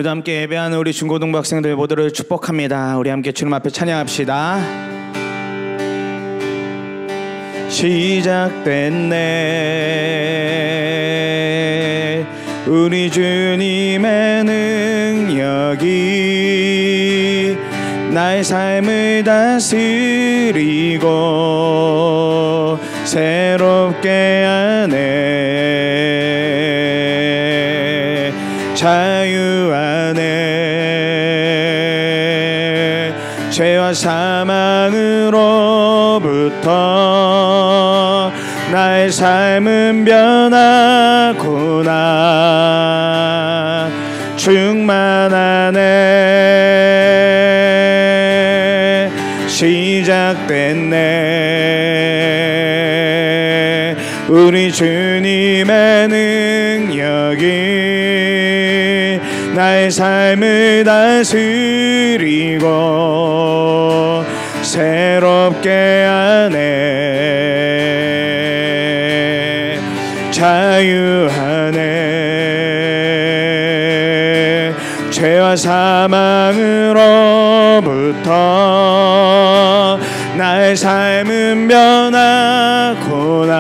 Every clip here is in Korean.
오늘도 함께 예배하는 우리 중고등부 학생들 모두를 축복합니다. 우리 함께 주님 앞에 찬양합시다. 시작됐네 우리 주님의 능력이 나의 삶을 다스리고 새롭게 하네 자유 안에 죄와 사망으로부터 나의 삶은 변하구나 충만하네 시작됐네 우리 주님의 능력이 나의 삶을 다스리고 새롭게 하네 자유하네 죄와 사망으로부터 나의 삶은 변하구나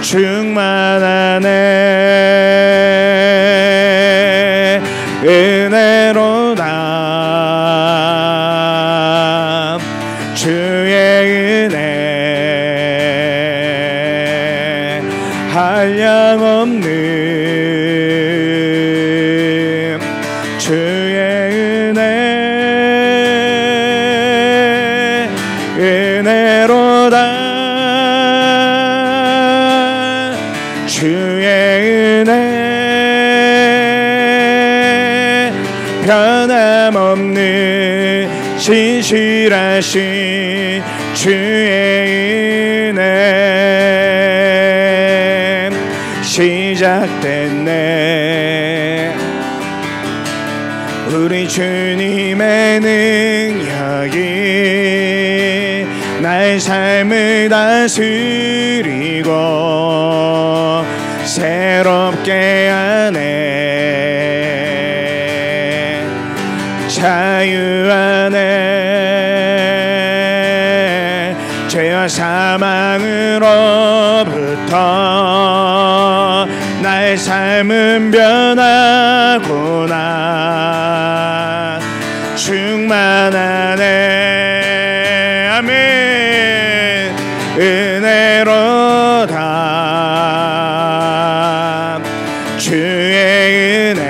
충만하네 은혜로다 주의 은혜 한량없는 주의 은혜 은혜로다 주의 은혜 변함없는 신실하신 주의 은혜 시작됐네 우리 주님의 능력이 나의 삶을 다스리고 새롭게 하네 자유 안에 죄와 사망으로부터 나의 삶은 변하구나 충만하네 아멘 은혜로다 주의 은혜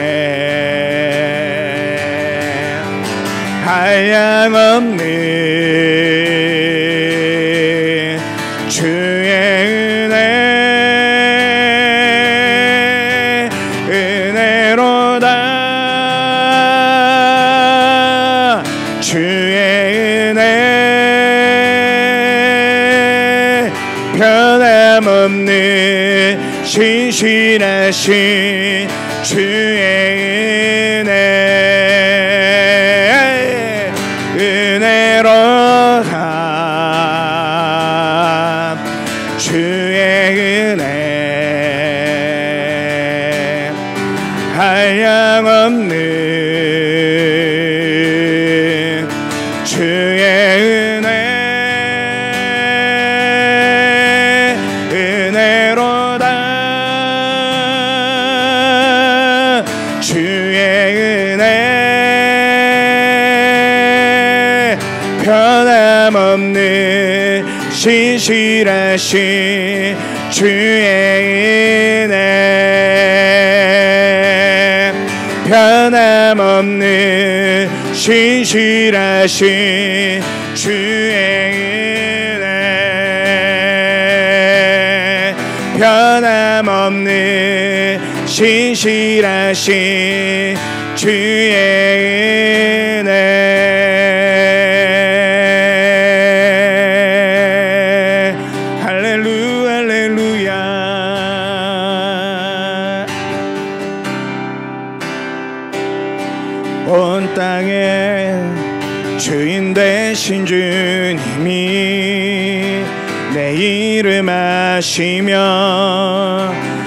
한량없는 주의 은혜 은혜로다 주의 은혜 변함없는 신실하신 주의 은혜 은혜로다 주의 은혜 한량없는 주의 은혜 은혜로다 주의 은혜 변함없는 신실하신 주의 은혜 변함없는 신실하신 주의 은혜 변함없는 신실하신 주의 은혜 할렐루야 할렐루야 온 땅에 주인 되신 주님이 내 이름 아시며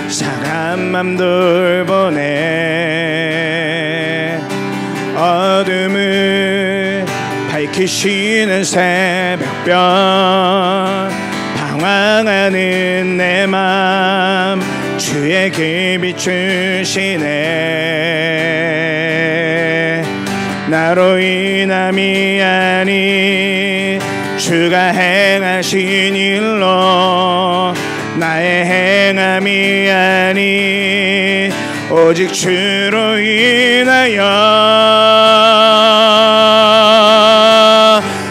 사람 맘 돌보네 키시는 새벽별 방황하는 내 맘 주에게 비추시네. 나로 인함이 아니 주가 행하신 일로 나의 행함이 아니 오직 주로 인하여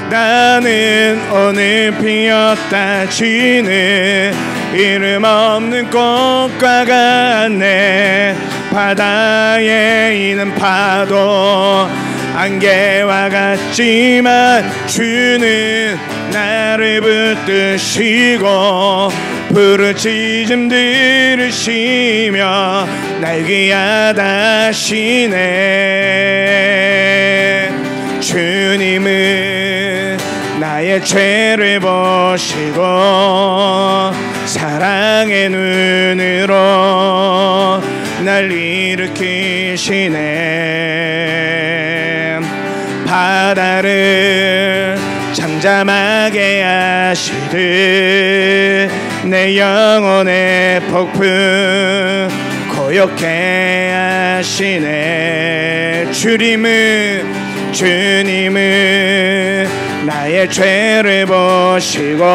나는 오늘 피었다 지는 이름 없는 꽃과 같네. 바다에 있는 파도 안개와 같지만 주는 나를 붙드시고 부르짖음 들으시며 날 귀하다시네. 주님은 나의 죄를 보시고 사랑의 눈으로 날 일으키시네. 바다를 잠잠하게 하시듯 내 영혼의 폭풍 고요케 하시네. 주님은 나의 죄를 보시고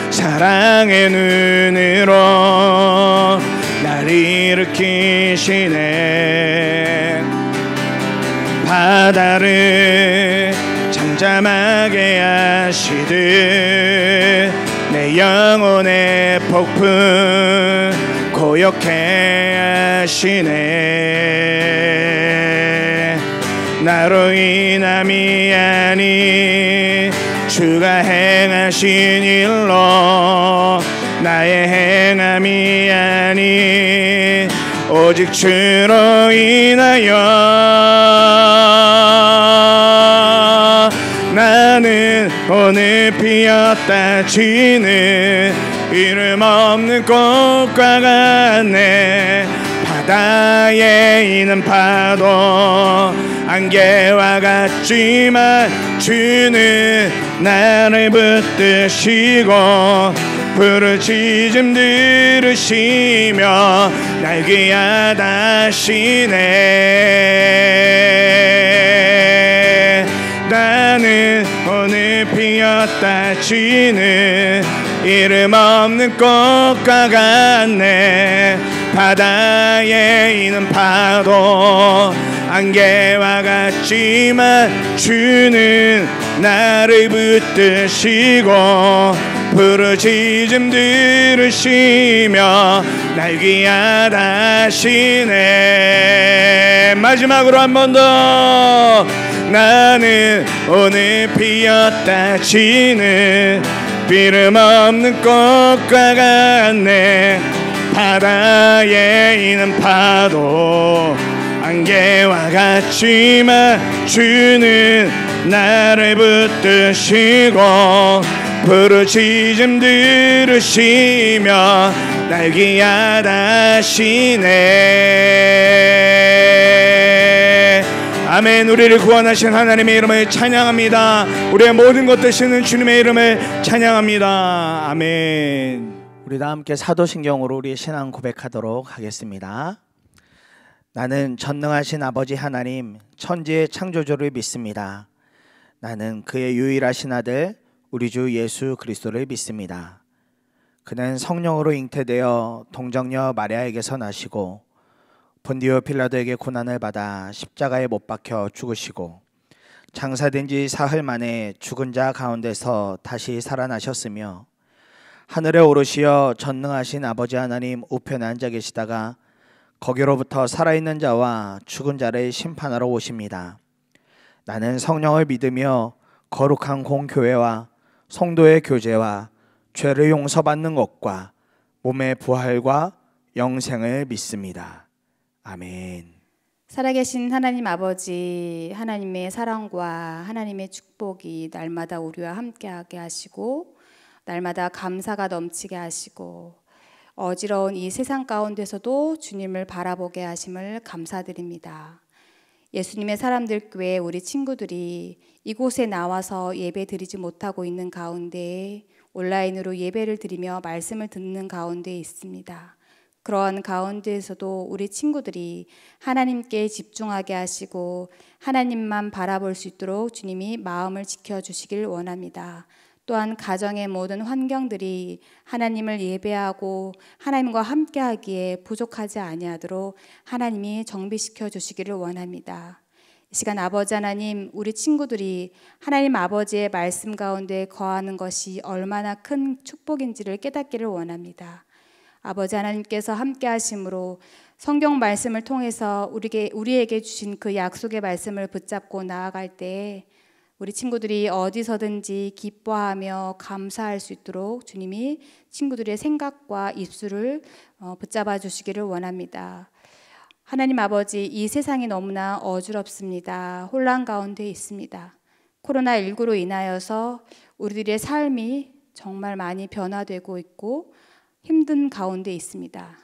사랑의 눈으로 날 일으키시네. 바다를 잠잠하게 하시듯 내 영혼의 폭풍 고요케 하시네. 나로 인함이 아니 주가 행하신 일로 나의 행함이 아니 오직 주로 인하여 나는 오늘 피었다 지는 이름 없는 꽃과 같네. 바다에 있는 파도 안개와 같지만 주는 나를 붙드시고 부르짖음 들으시며 날 귀하다시네. 나는 오늘 피었다 지는 이름 없는 꽃과 같네. 바다에 있는 파도 안개와 같지만 주는 나를 붙드시고 부르짖음 들으시며 날 귀하다시네. 마지막으로 한 번 더. 나는 오늘 피었다 지는 이름 없는 꽃과 같네. 바다에 있는 파도 안개와 같지만 주는 나를 붙드시고 부르짖음 들으시며 날 귀하다시네. 아멘. 우리를 구원하신 하나님의 이름을 찬양합니다. 우리의 모든 것 되시는 주님의 이름을 찬양합니다. 아멘. 우리 다 함께 사도신경으로 우리의 신앙 고백하도록 하겠습니다. 나는 전능하신 아버지 하나님 천지의 창조주를 믿습니다. 나는 그의 유일하신 아들 우리 주 예수 그리스도를 믿습니다. 그는 성령으로 잉태되어 동정녀 마리아에게서 나시고 본디오 빌라도에게 고난을 받아 십자가에 못 박혀 죽으시고 장사된 지 사흘 만에 죽은 자 가운데서 다시 살아나셨으며 하늘에 오르시어 전능하신 아버지 하나님 우편에 앉아 계시다가 거기로부터 살아있는 자와 죽은 자를 심판하러 오십니다. 나는 성령을 믿으며 거룩한 공교회와 성도의 교제와 죄를 용서받는 것과 몸의 부활과 영생을 믿습니다. 아멘. 살아계신 하나님 아버지, 하나님의 사랑과 하나님의 축복이 날마다 우리와 함께하게 하시고 날마다 감사가 넘치게 하시고 어지러운 이 세상 가운데서도 주님을 바라보게 하심을 감사드립니다. 예수님의 사람들 교회 우리 친구들이 이곳에 나와서 예배 드리지 못하고 있는 가운데 온라인으로 예배를 드리며 말씀을 듣는 가운데 있습니다. 그러한 가운데에서도 우리 친구들이 하나님께 집중하게 하시고 하나님만 바라볼 수 있도록 주님이 마음을 지켜주시길 원합니다. 또한 가정의 모든 환경들이 하나님을 예배하고 하나님과 함께하기에 부족하지 아니하도록 하나님이 정비시켜 주시기를 원합니다. 이 시간 아버지 하나님, 우리 친구들이 하나님 아버지의 말씀 가운데 거하는 것이 얼마나 큰 축복인지를 깨닫기를 원합니다. 아버지 하나님께서 함께 하심으로 성경 말씀을 통해서 우리에게 주신 그 약속의 말씀을 붙잡고 나아갈 때 우리 친구들이 어디서든지 기뻐하며 감사할 수 있도록 주님이 친구들의 생각과 입술을 붙잡아 주시기를 원합니다. 하나님 아버지, 이 세상이 너무나 어지럽습니다. 혼란 가운데 있습니다. 코로나19로 인하여서 우리들의 삶이 정말 많이 변화되고 있고 힘든 가운데 있습니다.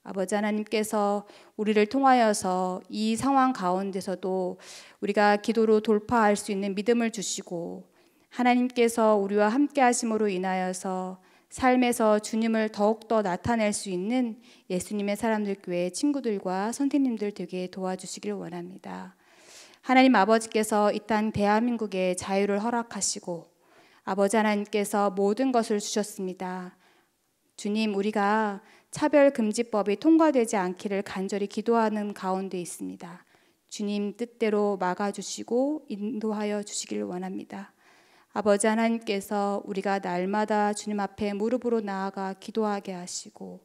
아버지 하나님께서 우리를 통하여서 이 상황 가운데서도 우리가 기도로 돌파할 수 있는 믿음을 주시고 하나님께서 우리와 함께 하심으로 인하여서 삶에서 주님을 더욱더 나타낼 수 있는 예수님의 사람들 교회 친구들과 선생님들 되게 도와주시길 원합니다. 하나님 아버지께서 이 땅 대한민국에 자유를 허락하시고 아버지 하나님께서 모든 것을 주셨습니다. 주님, 우리가 차별금지법이 통과되지 않기를 간절히 기도하는 가운데 있습니다. 주님 뜻대로 막아주시고 인도하여 주시길 원합니다. 아버지 하나님께서 우리가 날마다 주님 앞에 무릎으로 나아가 기도하게 하시고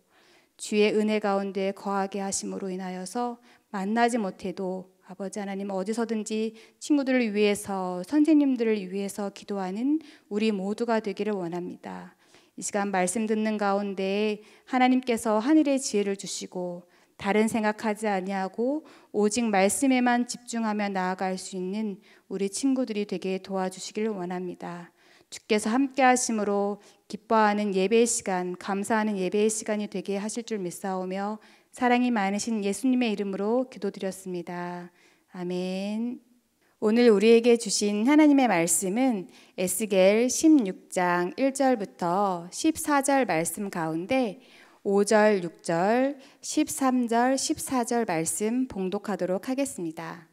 주의 은혜 가운데 거하게 하심으로 인하여서 만나지 못해도 아버지 하나님 어디서든지 친구들을 위해서 선생님들을 위해서 기도하는 우리 모두가 되기를 원합니다. 이 시간 말씀 듣는 가운데 하나님께서 하늘의 지혜를 주시고 다른 생각하지 아니하고 오직 말씀에만 집중하며 나아갈 수 있는 우리 친구들이 되게 도와주시길 원합니다. 주께서 함께 하심으로 기뻐하는 예배의 시간, 감사하는 예배의 시간이 되게 하실 줄 믿사오며 사랑이 많으신 예수님의 이름으로 기도드렸습니다. 아멘. 오늘 우리에게 주신 하나님의 말씀은 에스겔 16장 1절부터 14절 말씀 가운데 5절, 6절, 13절, 14절 말씀 봉독하도록 하겠습니다.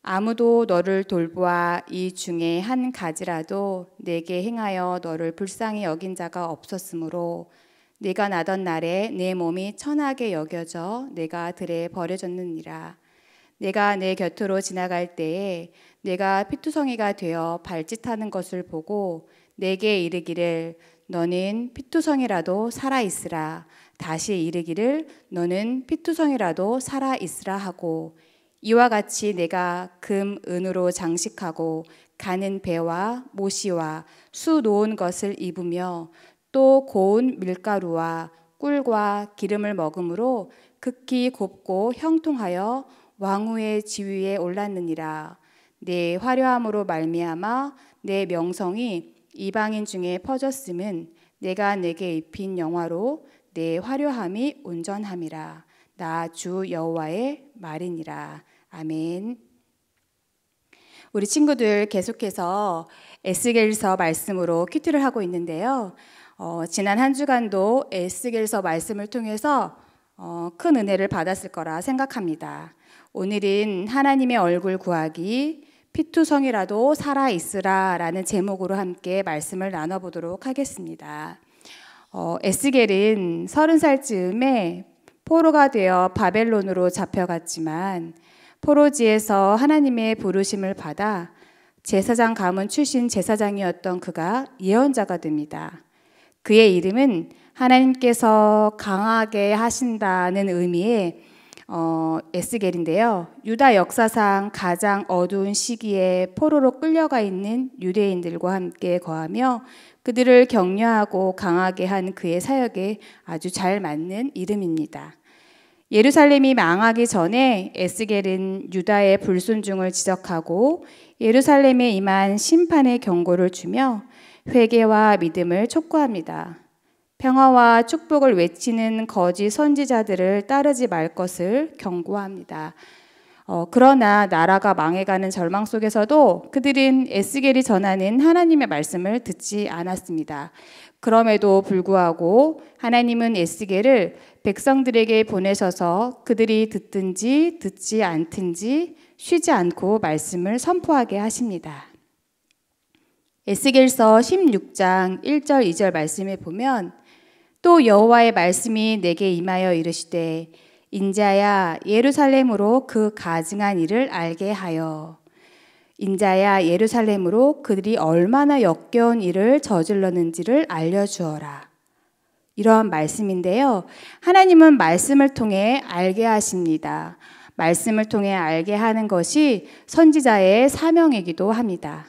아무도 너를 돌보아 이 중에 한 가지라도 내게 행하여 너를 불쌍히 여긴 자가 없었으므로 네가 나던 날에 내 몸이 천하게 여겨져 내가 들에 버려졌느니라. 내가 내 곁으로 지나갈 때에 내가 피투성이가 되어 발짓하는 것을 보고 내게 이르기를 너는 피투성이라도 살아있으라. 다시 이르기를 너는 피투성이라도 살아있으라 하고 이와 같이 내가 금, 은으로 장식하고 가는 배와 모시와 수 놓은 것을 입으며 또 고운 밀가루와 꿀과 기름을 먹음으로 극히 곱고 형통하여 왕후의 지위에 올랐느니라. 내 화려함으로 말미암아 내 명성이 이방인 중에 퍼졌음은 내가 내게 입힌 영화로 내 화려함이 온전함이라. 나 주 여호와의 말이니라. 아멘. 우리 친구들 계속해서 에스겔서 말씀으로 큐티를 하고 있는데요. 지난 한 주간도 에스겔서 말씀을 통해서 큰 은혜를 받았을 거라 생각합니다. 오늘은 하나님의 얼굴 구하기 피투성이라도 살아있으라 라는 제목으로 함께 말씀을 나눠보도록 하겠습니다. 에스겔은 30살쯤에 포로가 되어 바벨론으로 잡혀갔지만 포로지에서 하나님의 부르심을 받아 제사장 가문 출신 제사장이었던 그가 예언자가 됩니다. 그의 이름은 하나님께서 강하게 하신다는 의미의 에스겔인데요. 유다 역사상 가장 어두운 시기에 포로로 끌려가 있는 유대인들과 함께 거하며 그들을 격려하고 강하게 한 그의 사역에 아주 잘 맞는 이름입니다. 예루살렘이 망하기 전에 에스겔은 유다의 불순종을 지적하고 예루살렘에 임한 심판의 경고를 주며 회개와 믿음을 촉구합니다. 평화와 축복을 외치는 거짓 선지자들을 따르지 말 것을 경고합니다. 그러나 나라가 망해가는 절망 속에서도 그들은 에스겔이 전하는 하나님의 말씀을 듣지 않았습니다. 그럼에도 불구하고 하나님은 에스겔을 백성들에게 보내셔서 그들이 듣든지 듣지 않든지 쉬지 않고 말씀을 선포하게 하십니다. 에스겔서 16장 1절 2절 말씀에 보면 또 여호와의 말씀이 내게 임하여 이르시되 인자야 예루살렘으로 그 가증한 일을 알게 하여 인자야 예루살렘으로 그들이 얼마나 역겨운 일을 저질렀는지를 알려주어라. 이러한 말씀인데요. 하나님은 말씀을 통해 알게 하십니다. 말씀을 통해 알게 하는 것이 선지자의 사명이기도 합니다.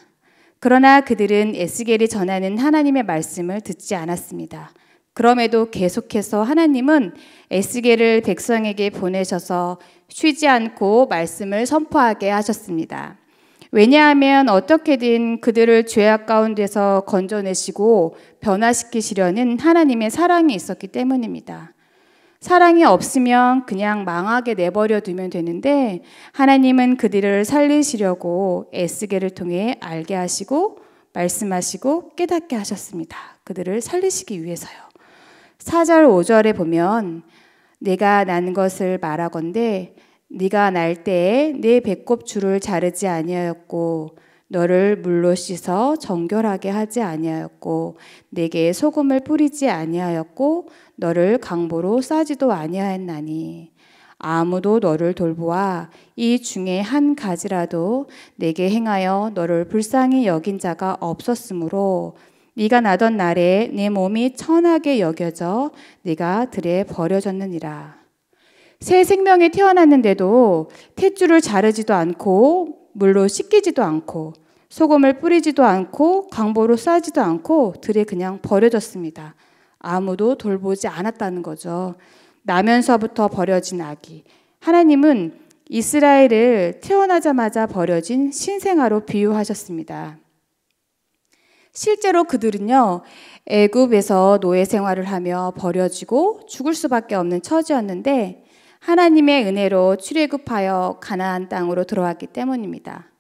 그러나 그들은 에스겔이 전하는 하나님의 말씀을 듣지 않았습니다. 그럼에도 계속해서 하나님은 에스겔을 백성에게 보내셔서 쉬지 않고 말씀을 선포하게 하셨습니다. 왜냐하면 어떻게든 그들을 죄악 가운데서 건져내시고 변화시키시려는 하나님의 사랑이 있었기 때문입니다. 사랑이 없으면 그냥 망하게 내버려 두면 되는데 하나님은 그들을 살리시려고 에스겔을 통해 알게 하시고 말씀하시고 깨닫게 하셨습니다. 그들을 살리시기 위해서요. 4절 5절에 보면 내가 난 것을 말하건대 네가 날 때에 내 배꼽 줄을 자르지 아니하였고 너를 물로 씻어 정결하게 하지 아니하였고 내게 소금을 뿌리지 아니하였고 너를 강보로 싸지도 아니하였나니 아무도 너를 돌보아 이 중에 한 가지라도 내게 행하여 너를 불쌍히 여긴 자가 없었으므로 네가 나던 날에 내 몸이 천하게 여겨져 네가 들에 버려졌느니라. 새 생명이 태어났는데도 탯줄을 자르지도 않고 물로 씻기지도 않고 소금을 뿌리지도 않고 강보로 싸지도 않고 들에 그냥 버려졌습니다. 아무도 돌보지 않았다는 거죠. 나면서부터 버려진 아기. 하나님은 이스라엘을 태어나자마자 버려진 신생아로 비유하셨습니다. 실제로 그들은요, 애굽에서 노예 생활을 하며 버려지고 죽을 수밖에 없는 처지였는데 하나님의 은혜로 출애굽하여 가나안 땅으로 들어왔기 때문입니다.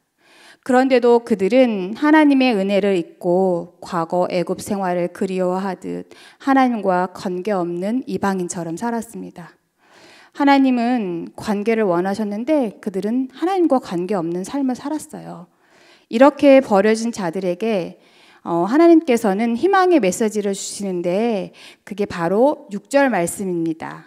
그런데도 그들은 하나님의 은혜를 잊고 과거 애굽 생활을 그리워하듯 하나님과 관계없는 이방인처럼 살았습니다. 하나님은 관계를 원하셨는데 그들은 하나님과 관계없는 삶을 살았어요. 이렇게 버려진 자들에게 하나님께서는 희망의 메시지를 주시는데 그게 바로 6절 말씀입니다.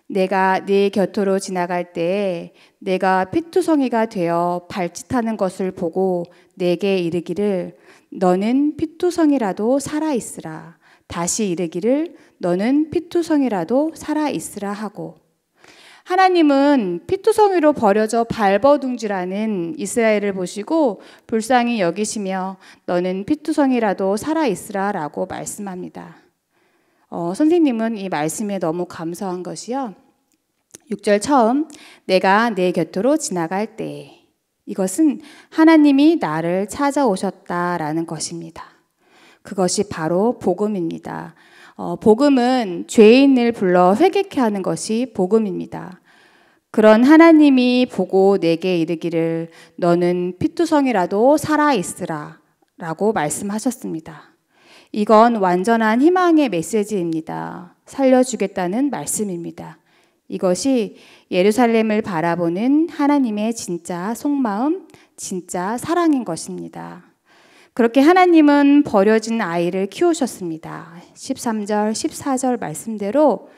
내가 네 곁으로 지나갈 때 내가 피투성이가 되어 발짓하는 것을 보고 내게 이르기를 너는 피투성이라도 살아있으라. 다시 이르기를 너는 피투성이라도 살아있으라 하고 하나님은 피투성이로 버려져 발버둥질하는 이스라엘을 보시고 불쌍히 여기시며 너는 피투성이라도 살아있으라 라고 말씀합니다. 선생님은 이 말씀에 너무 감사한 것이요. 6절 처음 내가 내 곁으로 지나갈 때 이것은 하나님이 나를 찾아오셨다라는 것입니다. 그것이 바로 복음입니다. 복음은 죄인을 불러 회개케 하는 것이 복음입니다. 그런 하나님이 보고 내게 이르기를 너는 피투성이라도 살아있으라 라고 말씀하셨습니다. 이건 완전한 희망의 메시지입니다. 살려주겠다는 말씀입니다. 이것이 예루살렘을 바라보는 하나님의 진짜 속마음, 진짜 사랑인 것입니다. 그렇게 하나님은 버려진 아이를 키우셨습니다. 13절, 14절 말씀대로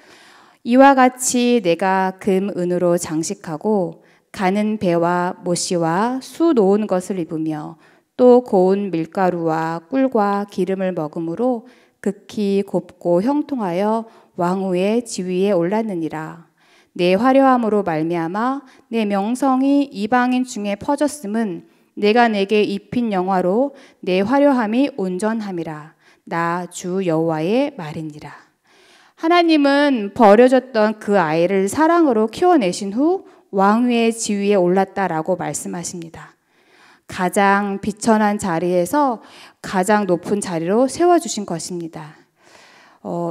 이와 같이 내가 금, 은으로 장식하고 가는 배와 모시와 수 놓은 것을 입으며 또 고운 밀가루와 꿀과 기름을 먹음으로 극히 곱고 형통하여 왕후의 지위에 올랐느니라. 내 화려함으로 말미암아 내 명성이 이방인 중에 퍼졌음은 내가 내게 입힌 영화로 내 화려함이 온전함이라. 나 주 여호와의 말이니라. 하나님은 버려졌던 그 아이를 사랑으로 키워내신 후 왕위의 지위에 올랐다라고 말씀하십니다. 가장 비천한 자리에서 가장 높은 자리로 세워주신 것입니다.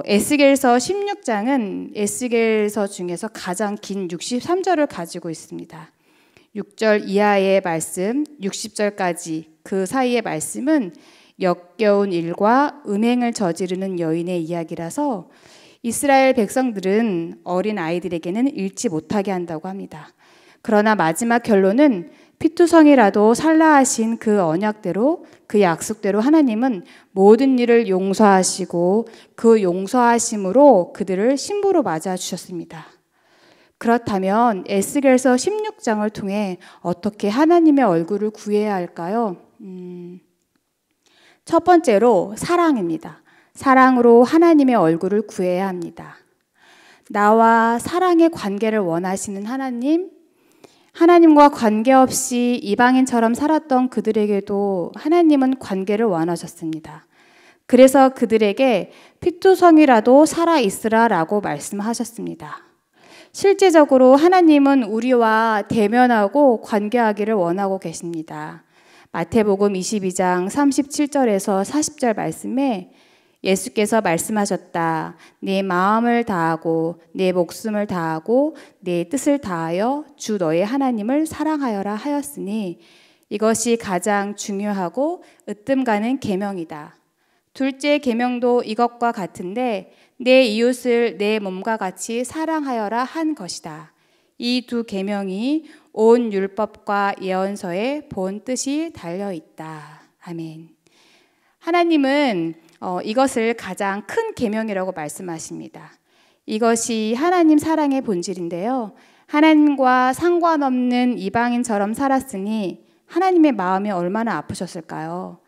에스겔서 16장은 에스겔서 중에서 가장 긴 63절을 가지고 있습니다. 6절 이하의 말씀, 60절까지 그 사이의 말씀은 역겨운 일과 음행을 저지르는 여인의 이야기라서 이스라엘 백성들은 어린 아이들에게는 읽지 못하게 한다고 합니다. 그러나 마지막 결론은 피투성이라도 살라 하신 그 언약대로, 그 약속대로 하나님은 모든 일을 용서하시고 그 용서하심으로 그들을 신부로 맞아주셨습니다. 그렇다면 에스겔서 16장을 통해 어떻게 하나님의 얼굴을 구해야 할까요? 첫 번째로 사랑입니다. 사랑으로 하나님의 얼굴을 구해야 합니다. 나와 사랑의 관계를 원하시는 하나님, 하나님과 관계없이 이방인처럼 살았던 그들에게도 하나님은 관계를 원하셨습니다. 그래서 그들에게 피투성이라도 살아있으라라고 말씀하셨습니다. 실제적으로 하나님은 우리와 대면하고 관계하기를 원하고 계십니다. 마태복음 22장 37절에서 40절 말씀에 예수께서 말씀하셨다. 내 마음을 다하고 내 목숨을 다하고 내 뜻을 다하여 주 너의 하나님을 사랑하여라 하였으니 이것이 가장 중요하고 으뜸 가는 계명이다. 둘째 계명도 이것과 같은데 내 이웃을 내 몸과 같이 사랑하여라 한 것이다. 이 두 계명이 온 율법과 예언서에 본 뜻이 달려 있다. 아멘. 하나님은 이것을 가장 큰 계명이라고 말씀하십니다. 이것이 하나님 사랑의 본질인데요. 하나님과 상관없는 이방인처럼 살았으니 하나님의 마음이 얼마나 아프셨을까요?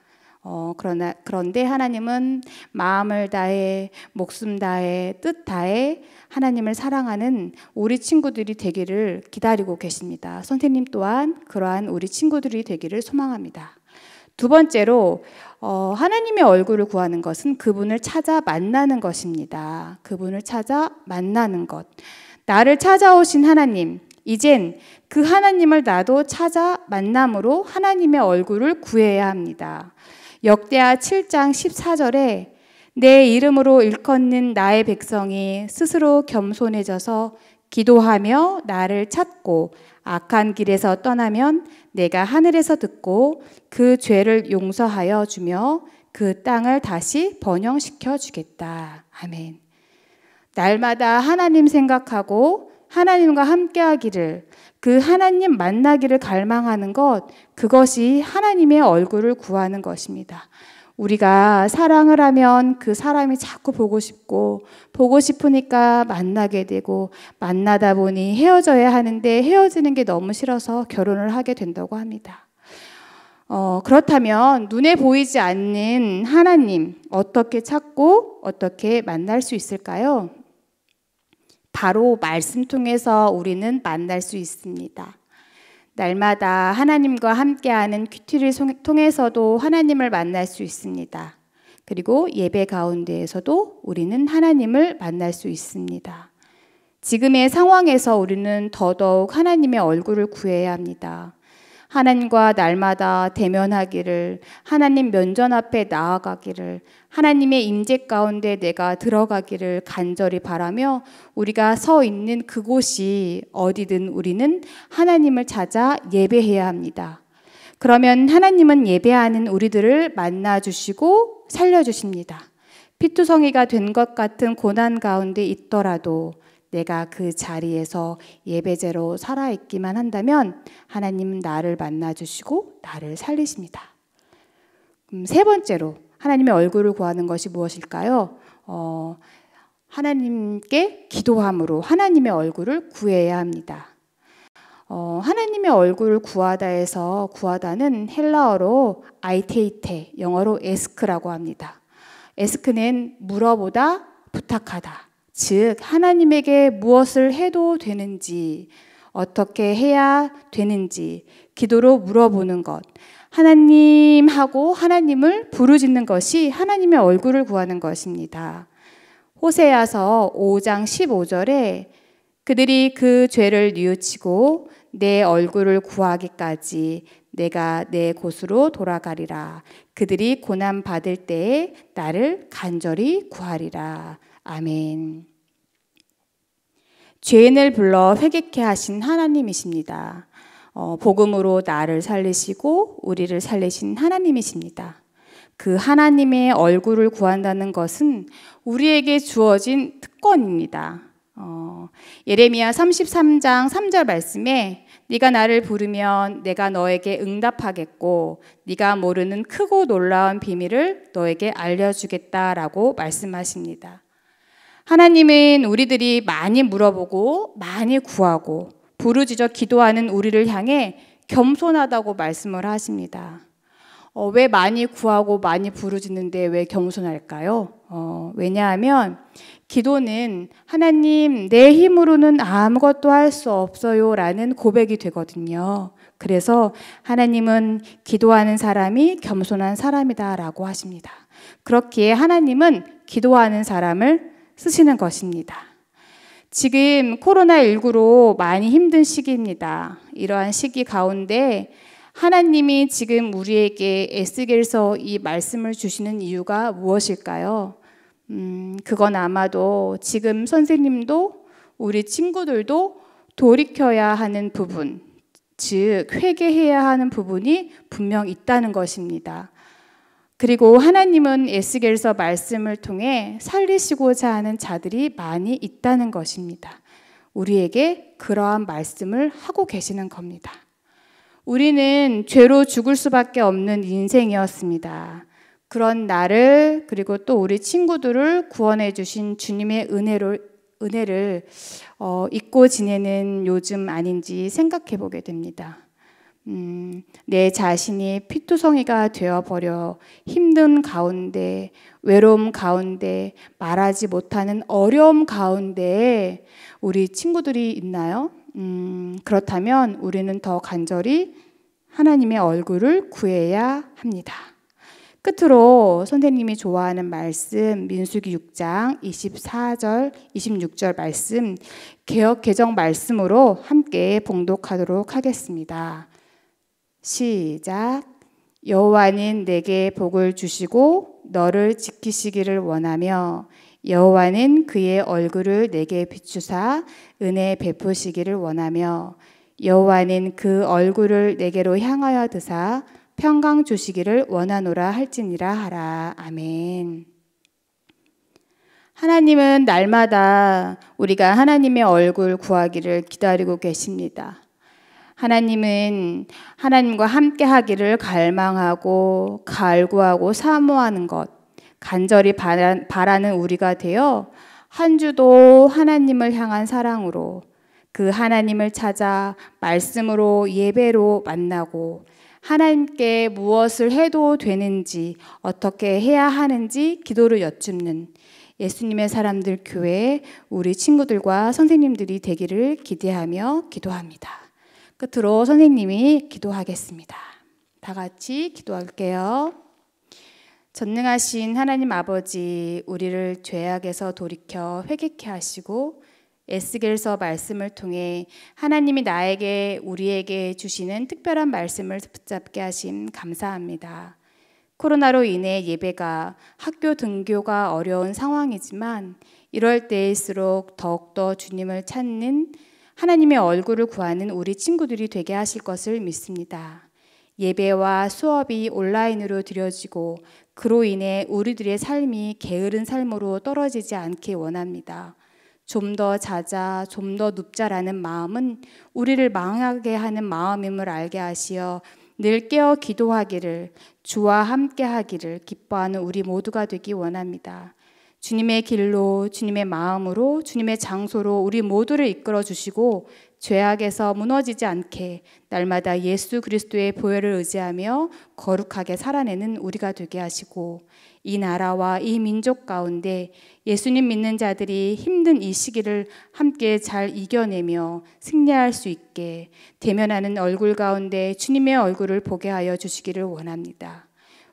그런데 하나님은 마음을 다해, 목숨 다해, 뜻 다해 하나님을 사랑하는 우리 친구들이 되기를 기다리고 계십니다. 선생님 또한 그러한 우리 친구들이 되기를 소망합니다. 두 번째로 하나님의 얼굴을 구하는 것은 그분을 찾아 만나는 것입니다. 그분을 찾아 만나는 것. 나를 찾아오신 하나님, 이젠 그 하나님을 나도 찾아 만남으로 하나님의 얼굴을 구해야 합니다. 역대하 7장 14절에 내 이름으로 일컫는 나의 백성이 스스로 겸손해져서 기도하며 나를 찾고 악한 길에서 떠나면 내가 하늘에서 듣고 그 죄를 용서하여 주며 그 땅을 다시 번영시켜 주겠다. 아멘. 날마다 하나님 생각하고 하나님과 함께하기를, 그 하나님 만나기를 갈망하는 것, 그것이 하나님의 얼굴을 구하는 것입니다. 우리가 사랑을 하면 그 사람이 자꾸 보고 싶고, 보고 싶으니까 만나게 되고, 만나다 보니 헤어져야 하는데 헤어지는 게 너무 싫어서 결혼을 하게 된다고 합니다. 그렇다면 눈에 보이지 않는 하나님 어떻게 찾고 어떻게 만날 수 있을까요? 바로 말씀 통해서 우리는 만날 수 있습니다. 날마다 하나님과 함께하는 큐티를 통해서도 하나님을 만날 수 있습니다. 그리고 예배 가운데에서도 우리는 하나님을 만날 수 있습니다. 지금의 상황에서 우리는 더더욱 하나님의 얼굴을 구해야 합니다. 하나님과 날마다 대면하기를, 하나님 면전 앞에 나아가기를, 하나님의 임재 가운데 내가 들어가기를 간절히 바라며 우리가 서 있는 그곳이 어디든 우리는 하나님을 찾아 예배해야 합니다. 그러면 하나님은 예배하는 우리들을 만나주시고 살려주십니다. 피투성이가 된 것 같은 고난 가운데 있더라도 내가 그 자리에서 예배제로 살아있기만 한다면 하나님은 나를 만나주시고 나를 살리십니다. 세 번째로 하나님의 얼굴을 구하는 것이 무엇일까요? 하나님께 기도함으로 하나님의 얼굴을 구해야 합니다. 하나님의 얼굴을 구하다에서 구하다는 헬라어로 아이테이테, 영어로 에스크라고 합니다. 에스크는 물어보다, 부탁하다. 즉 하나님에게 무엇을 해도 되는지, 어떻게 해야 되는지 기도로 물어보는 것, 하나님 하고 하나님을 부르짖는 것이 하나님의 얼굴을 구하는 것입니다. 호세아서 5장 15절에 그들이 그 죄를 뉘우치고 내 얼굴을 구하기까지 내가 내 곳으로 돌아가리라. 그들이 고난 받을 때에 나를 간절히 구하리라. 아멘. 죄인을 불러 회개케 하신 하나님이십니다. 복음으로 나를 살리시고 우리를 살리신 하나님이십니다. 그 하나님의 얼굴을 구한다는 것은 우리에게 주어진 특권입니다. 예레미야 33장 3절 말씀에 네가 나를 부르면 내가 너에게 응답하겠고 네가 모르는 크고 놀라운 비밀을 너에게 알려주겠다라고 말씀하십니다. 하나님은 우리들이 많이 물어보고 많이 구하고 부르짖어 기도하는 우리를 향해 겸손하다고 말씀을 하십니다. 왜 많이 구하고 많이 부르짖는데 왜 겸손할까요? 왜냐하면 기도는 하나님 내 힘으로는 아무것도 할 수 없어요 라는 고백이 되거든요. 그래서 하나님은 기도하는 사람이 겸손한 사람이다 라고 하십니다. 그렇기에 하나님은 기도하는 사람을 쓰시는 것입니다. 지금 코로나19로 많이 힘든 시기입니다. 이러한 시기 가운데 하나님이 지금 우리에게 에스겔서 이 말씀을 주시는 이유가 무엇일까요? 그건 아마도 지금 선생님도 우리 친구들도 돌이켜야 하는 부분, 즉 회개해야 하는 부분이 분명 있다는 것입니다. 그리고 하나님은 에스겔서 말씀을 통해 살리시고자 하는 자들이 많이 있다는 것입니다. 우리에게 그러한 말씀을 하고 계시는 겁니다. 우리는 죄로 죽을 수밖에 없는 인생이었습니다. 그런 나를 그리고 또 우리 친구들을 구원해 주신 주님의 은혜를 잊고 지내는 요즘 아닌지 생각해 보게 됩니다. 내 자신이 피투성이가 되어버려 힘든 가운데, 외로움 가운데, 말하지 못하는 어려움 가운데 우리 친구들이 있나요? 그렇다면 우리는 더 간절히 하나님의 얼굴을 구해야 합니다. 끝으로 선생님이 좋아하는 말씀 민수기 6장 24절, 26절 말씀 개역 개정 말씀으로 함께 봉독하도록 하겠습니다. 시작. 여호와는 내게 복을 주시고 너를 지키시기를 원하며 여호와는 그의 얼굴을 내게 비추사 은혜 베푸시기를 원하며 여호와는 그 얼굴을 내게로 향하여 드사 평강 주시기를 원하노라 할지니라 하라. 아멘. 하나님은 날마다 우리가 하나님의 얼굴 구하기를 기다리고 계십니다. 하나님은 하나님과 함께 하기를 갈망하고 갈구하고 사모하는 것, 간절히 바라는 우리가 되어 한 주도 하나님을 향한 사랑으로 그 하나님을 찾아 말씀으로 예배로 만나고 하나님께 무엇을 해도 되는지 어떻게 해야 하는지 기도를 여쭙는 예수님의 사람들 교회 우리 친구들과 선생님들이 되기를 기대하며 기도합니다. 끝으로 선생님이 기도하겠습니다. 다 같이 기도할게요. 전능하신 하나님 아버지, 우리를 죄악에서 돌이켜 회개케 하시고 에스겔서 말씀을 통해 하나님이 나에게 우리에게 주시는 특별한 말씀을 붙잡게 하심 감사합니다. 코로나로 인해 예배가 학교 등교가 어려운 상황이지만 이럴 때일수록 더욱더 주님을 찾는 하나님의 얼굴을 구하는 우리 친구들이 되게 하실 것을 믿습니다. 예배와 수업이 온라인으로 드려지고 그로 인해 우리들의 삶이 게으른 삶으로 떨어지지 않게 원합니다. 좀 더 자자, 좀 더 눕자라는 마음은 우리를 망하게 하는 마음임을 알게 하시어 늘 깨어 기도하기를, 주와 함께 하기를 기뻐하는 우리 모두가 되기 원합니다. 주님의 길로, 주님의 마음으로, 주님의 장소로 우리 모두를 이끌어 주시고 죄악에서 무너지지 않게 날마다 예수 그리스도의 보혈을 의지하며 거룩하게 살아내는 우리가 되게 하시고 이 나라와 이 민족 가운데 예수님 믿는 자들이 힘든 이 시기를 함께 잘 이겨내며 승리할 수 있게 대면하는 얼굴 가운데 주님의 얼굴을 보게 하여 주시기를 원합니다.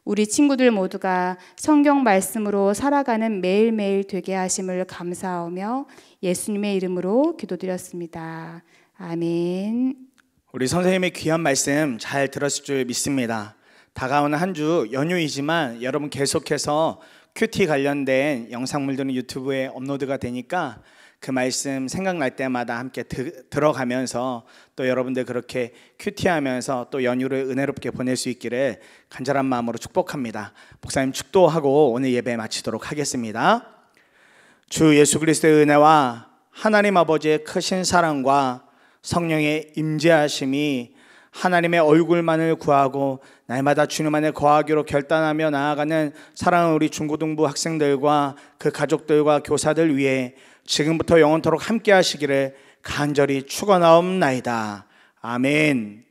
우리 친구들 모두가 성경 말씀으로 살아가는 매일매일 되게 하심을 감사하며 예수님의 이름으로 기도드렸습니다. 아멘. 우리 선생님의 귀한 말씀 잘 들었을 줄 믿습니다. 다가오는 한 주 연휴이지만 여러분 계속해서 큐티 관련된 영상물들은 유튜브에 업로드가 되니까 그 말씀 생각날 때마다 함께 들어가면서 또 여러분들 그렇게 큐티하면서 또 연휴를 은혜롭게 보낼 수 있기를 간절한 마음으로 축복합니다. 목사님 축도하고 오늘 예배 마치도록 하겠습니다. 주 예수 그리스도의 은혜와 하나님 아버지의 크신 사랑과 성령의 임재하심이 하나님의 얼굴만을 구하고 날마다 주님 안에 거하기로 결단하며 나아가는 사랑하는 우리 중고등부 학생들과 그 가족들과 교사들 위해 지금부터 영원토록 함께 하시기를 간절히 축원하옵나이다. 아멘.